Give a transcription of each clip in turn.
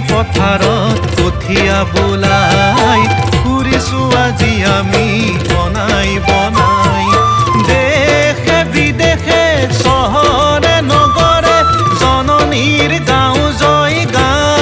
পথাৰত কঠীয়া বোলাই ফুৰিছো আজি আমি বনাই বনাই দেশে বিদেশে চহৰে নগৰে জননীৰ গাঁও জয় গান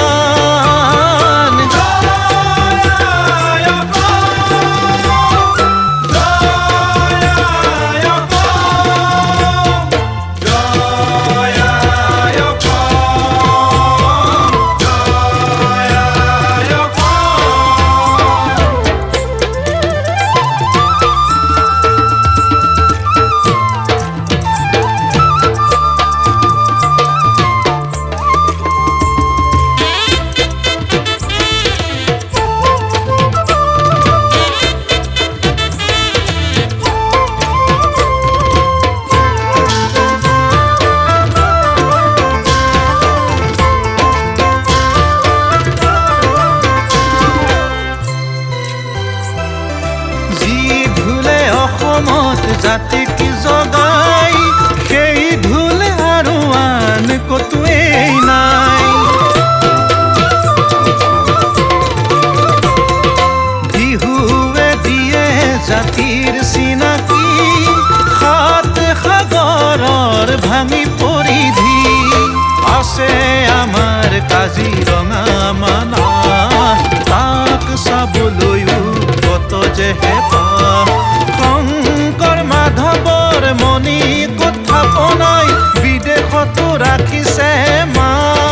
জাতিক জগাই সেই ঢোল আৰু আন কতোৱেই নাই বিহুৱে দিয়ে জাতিৰ চিনাকি সাত সাগৰৰ ভাঙি পৰিধি আছে আমাৰ কাজিৰঙা মানাহ তাক চাবলৈও কত যে হেঁপাহ মাধৱৰ মণি কথা বনাই বিদেশতো ৰাখিছে মান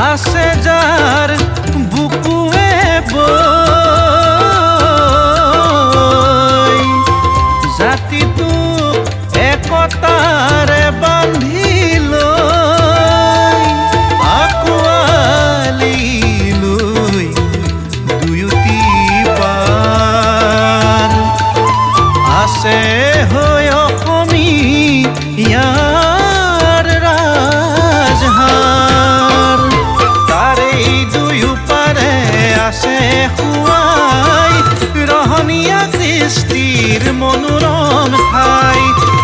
আছে যাৰ বুকুৱে বৈ জাতিটো একতাৰে বান্ধি লৈ আঁকোৱালি লৈ দুয়োটি পাৰ আছে হৈ অসমীয়াৰ ৰাজহাঁহ আছে খুৱাই ৰহনীয়া কৃষ্টিৰ মনোৰম ঠাই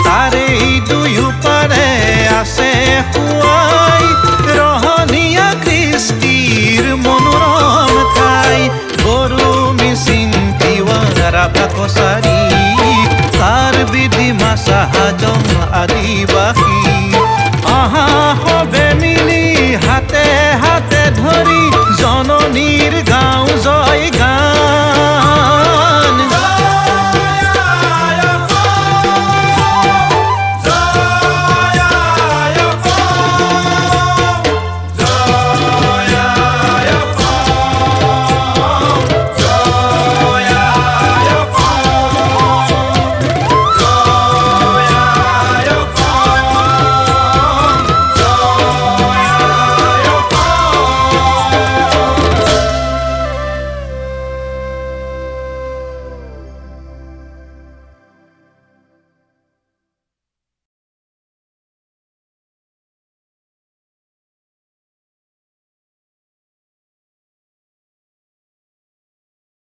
তাৰে দুয়োপাৰে আছে খুৱাই ৰহনীয়া কৃষ্টিৰ মনোৰম ঠাই বড়ো মিচিং তিৱা ৰাভা কছাৰী কাৰ্বি ডিমাচা হাজং আদিবাসী আহা সবে মিলি হাতে হাতে ধৰি জননী